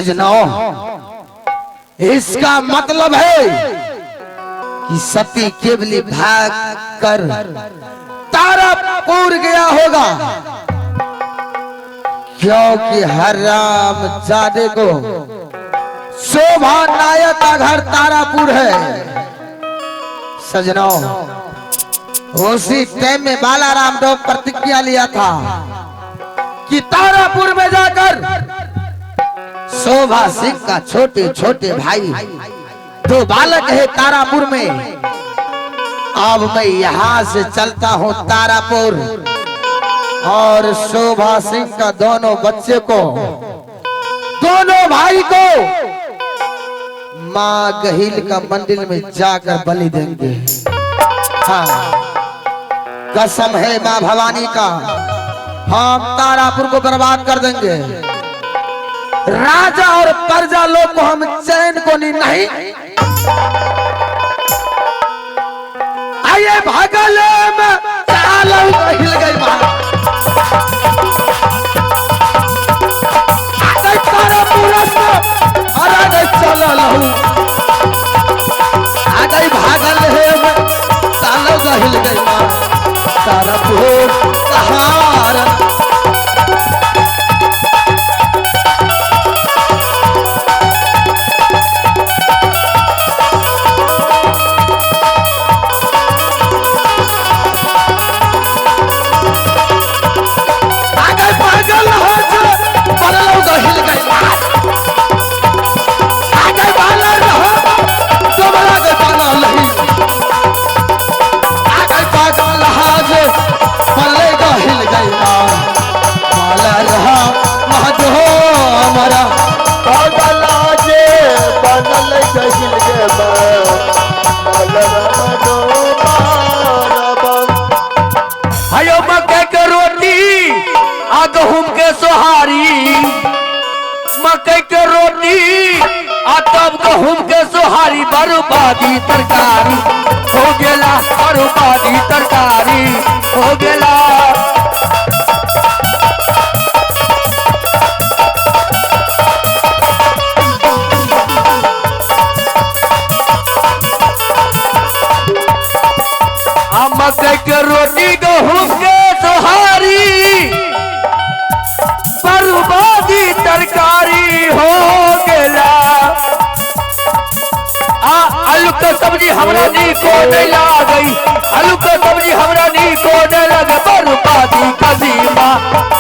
सजनों, इसका मतलब है कि सती केवली भाग कर तारापुर गया होगा, क्योंकि हराम जादे को शोभा नायक का घर तारापुर है। सजनों, उसी टाइम में बालाराम ने प्रतिज्ञा लिया था कि तारापुर में जाकर शोभा सिंह का छोटे छोटे भाई दो बालक है तारापुर में। अब मैं यहाँ से चलता हूँ तारापुर और शोभा सिंह का दोनों बच्चे को, दोनों भाई को माँ गहील का मंदिर में जाकर बलि देंगे। हाँ, कसम है माँ भवानी का, हम तारापुर को बर्बाद कर देंगे। राजा और प्रजा लोग को हम चैन को नहीं। आइए भागल में हिल गई चल आ गई भागल है हिल गई तारापुर सहारा। गहूम के सोहारी, मकई के रोटी आ तब गहूम के सोहारी, बर्बादी तरकारी हो गेला, बर्बादी तरकारी हो गेला। मकई के रोटी गहूम के सोहारी, बर्बादी तरकारी हो गेला। आलू के सब्जी हमरा नी को नहीं लागई, आलू के सब्जी हमरा नी को नहीं लगे, बर्बादी कदीमा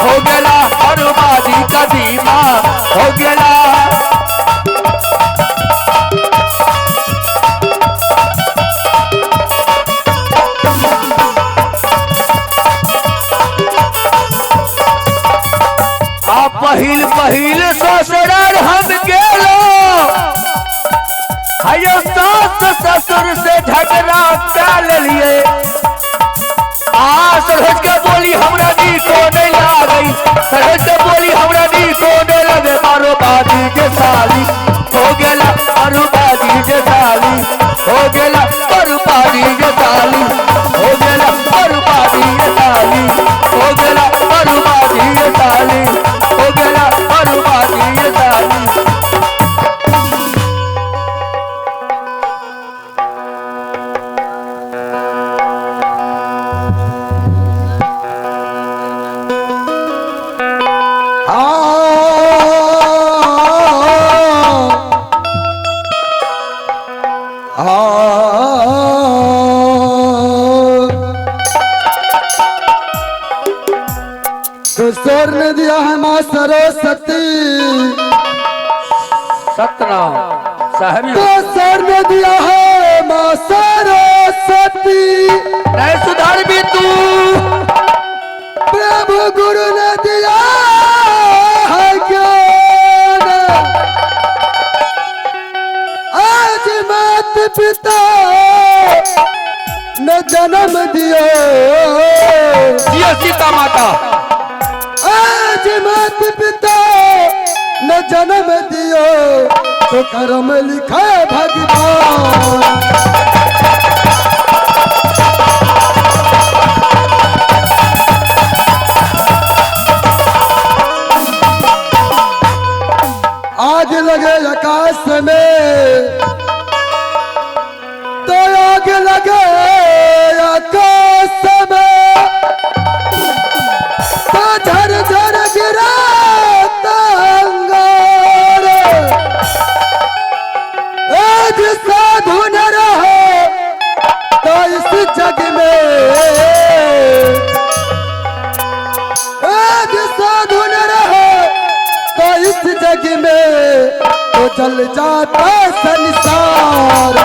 हो गेला, बर्बादी कदीमा हो गेला। पहिल पहिल ससुराल हम गेलो, हयो सास ससुर से झगड़ा कर लिए। सरोज के बोली हमरा नी को नहीं लागई, सरोज के बोली हमरा नी को नहीं लगे, बर्बादी के साली हो गेला, बर्बादी के साली हो गेला, बर्बादी के साली हो गेला, बर्बादी के साली हो गेला, बर्बादी के साली हो गेला, बर्बादी के साली। स्वर ने दिया है माँ सरस्वती, सतनाम साहब तो स्वर ने दिया है माँ सरस्वती। नहीं सुधार भी तू, प्रभु गुरु ने दिया है ज्ञान, आज मात पिता न जन्म दियो, सीता माता आज मात पिता न जन्म दियो, तो कर्म लिखा भगवान। आज लगे आकाश में तो झर झर गिरा अंगार। आज साधु न रहे तो इस जग में, आज साधु न रहे तो इस जग में तो जल जाता संसार।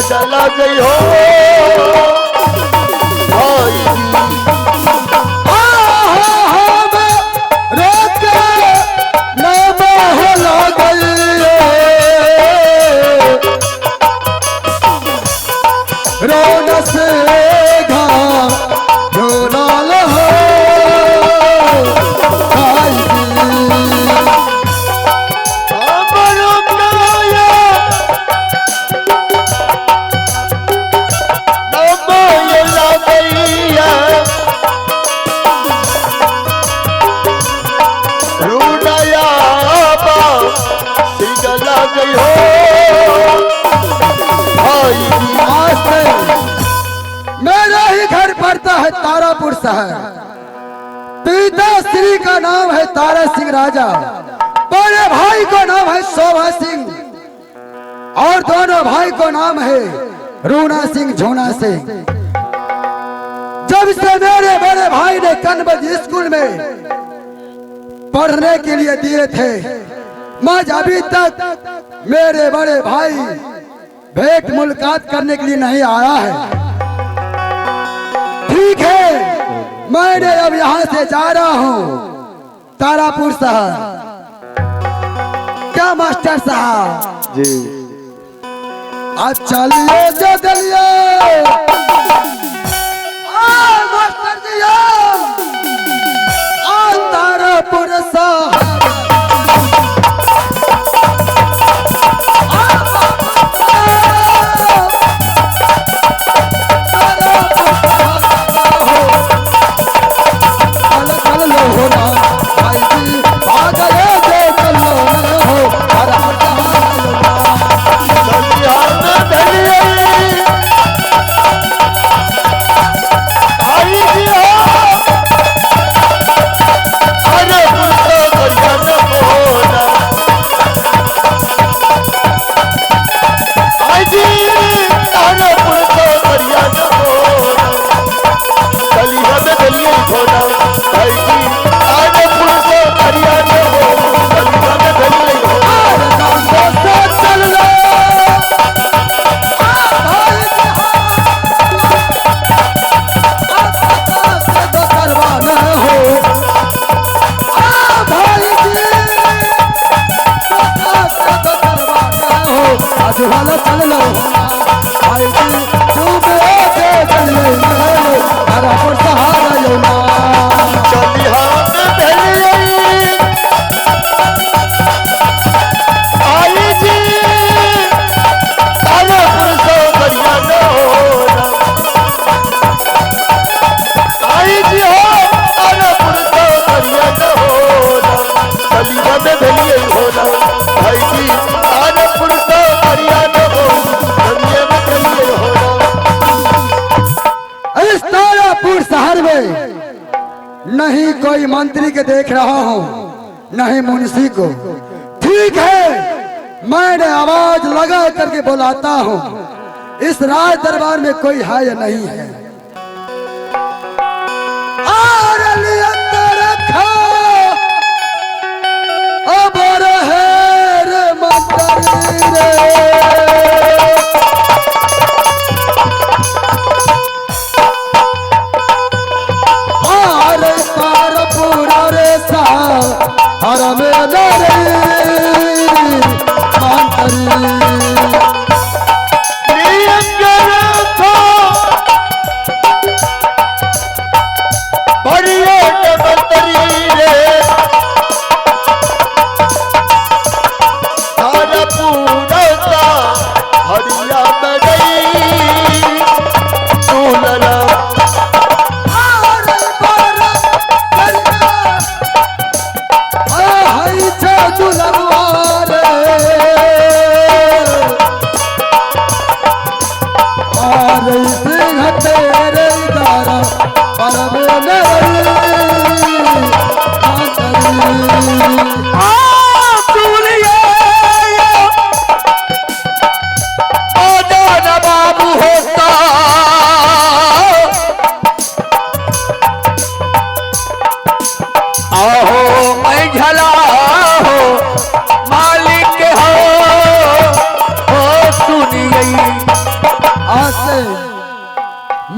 चला गई हो मेरा ही घर पड़ता है तारापुर शहर। पिता श्री का नाम है तारा सिंह राजा, बड़े भाई को नाम है शोभा सिंह और दोनों भाई को नाम है रूना सिंह झोना सिंह। जब से मेरे बड़े भाई ने कन्वज स्कूल में पढ़ने के लिए दिए थे, मैं अभी तक मेरे बड़े भाई भेंट मुलाकात करने के लिए नहीं आया है। ठीक है, मैंने अब यहाँ से जा रहा हूँ तारापुर शहर। क्या मास्टर साहब जी, आज चलिए जो दलिए मास्टर जी तारापुर शहर। आज वाला चल लो भाई जी डूबे के चले तारा पर सहारा लो ना चली हाथ भेलिए आई जी तारा पुरसो करिया नो आई जी हो तारा पुरसो करिया नो चली हाथ भेलिए हो ना भाई जी तारा पुरसो करिया नो चलिए में भेलिए हो ना इस तारापुर शहर में नहीं कोई मंत्री के देख रहा हूँ नहीं मुंशी को ठीक है मैंने आवाज लगा करके बुलाता हूँ इस राज दरबार में कोई है या नहीं है और रखा अब रहे रे मंत्री रे हर में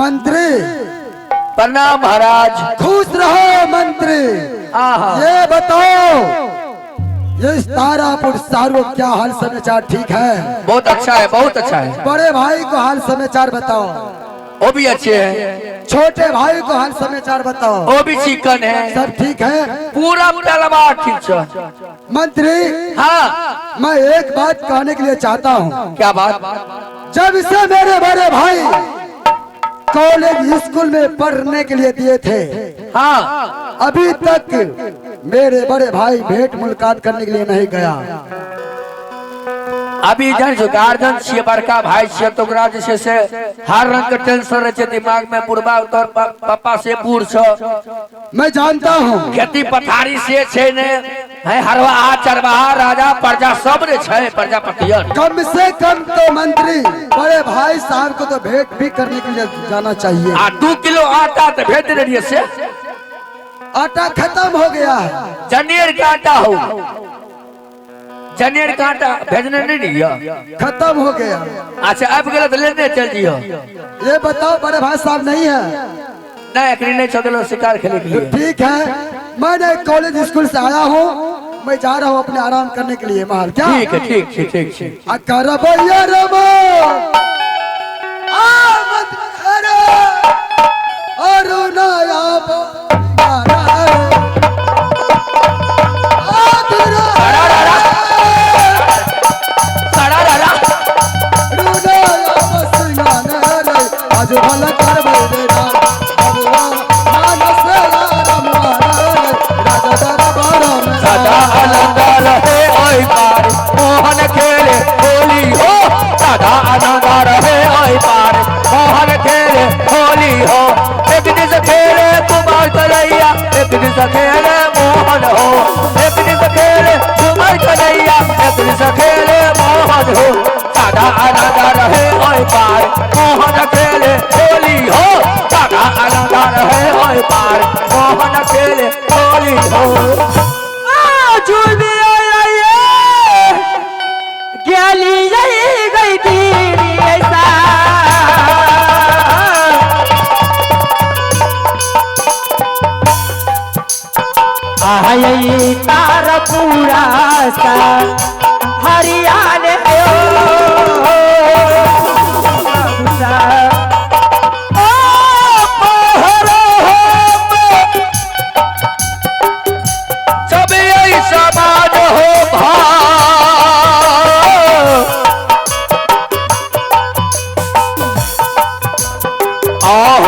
मंत्री प्रणाम महाराज खुश रहो मंत्री ये बताओ ये तारापुर सारो क्या हाल समाचार ठीक है बहुत अच्छा है बहुत अच्छा है बड़े भाई को हाल समाचार बताओ वो भी अच्छे हैं छोटे भाई को हाल समाचार बताओ वो भी चिकन है सब ठीक है पूरा तलवा ठीक है मंत्री हाँ मैं एक बात कहने के लिए चाहता हूँ क्या बात जब से मेरे बड़े भाई कॉलेज स्कूल में पढ़ने के लिए दिए थे हाँ अभी तक मेरे बड़े भाई भेंट मुलाकात करने के लिए नहीं गया अभी जन जो गार्जियन छे बड़का भाई छे तो ओकरा जैसे से हर रंग के टेंशन रहे छे दिमाग में बुढ़बा तौर पापा से बूढ़ छ मैं जानता हूँ खेती पथारी से छे ने है हरवा चरवाहा राजा प्रजा सब रे छे प्रजापतियन कम से कम तो मंत्री बड़े भाई साहब को तो भेंट भी करने के लिए जाना चाहिए 2 किलो आटा तो भेज दे रही से आटा खत्म हो गया है जनेर का आटा हो जनेर का आटा भेजने नहीं दिया खत्म हो गया अच्छा अब गलत तो लेने चल जियो ये बताओ बड़े भाई साहब नहीं है नहीं एकरी नहीं चलो शिकार खेले के लिए ठीक है मैंने कॉलेज स्कूल से आया हूँ मैं जा रहा हूँ अपने आराम करने के लिए महल क्या ठीक है ठीक है ठीक है अकर भैया रमो आमद करे अरुणाया आज भला कर बेरा सदा आनंद रहे ओई पार मोहन खेले होली हो सदा आनंद रहे ओई पार मोहन खेले होली हो एक दिन से खेले कुमार कन्हैया एक दिन से खेले मोहन हो एक दिन से खेले कुमार कन्हैया एक दिन से खेले मोहन हो सदा आनंद रहे ओई पार मोहन खेले होली हो सदा आनंद रहे ओई पार मोहन खेले होली हो गई थी ऐसा तारा पूरा सा हरियाणा हाँ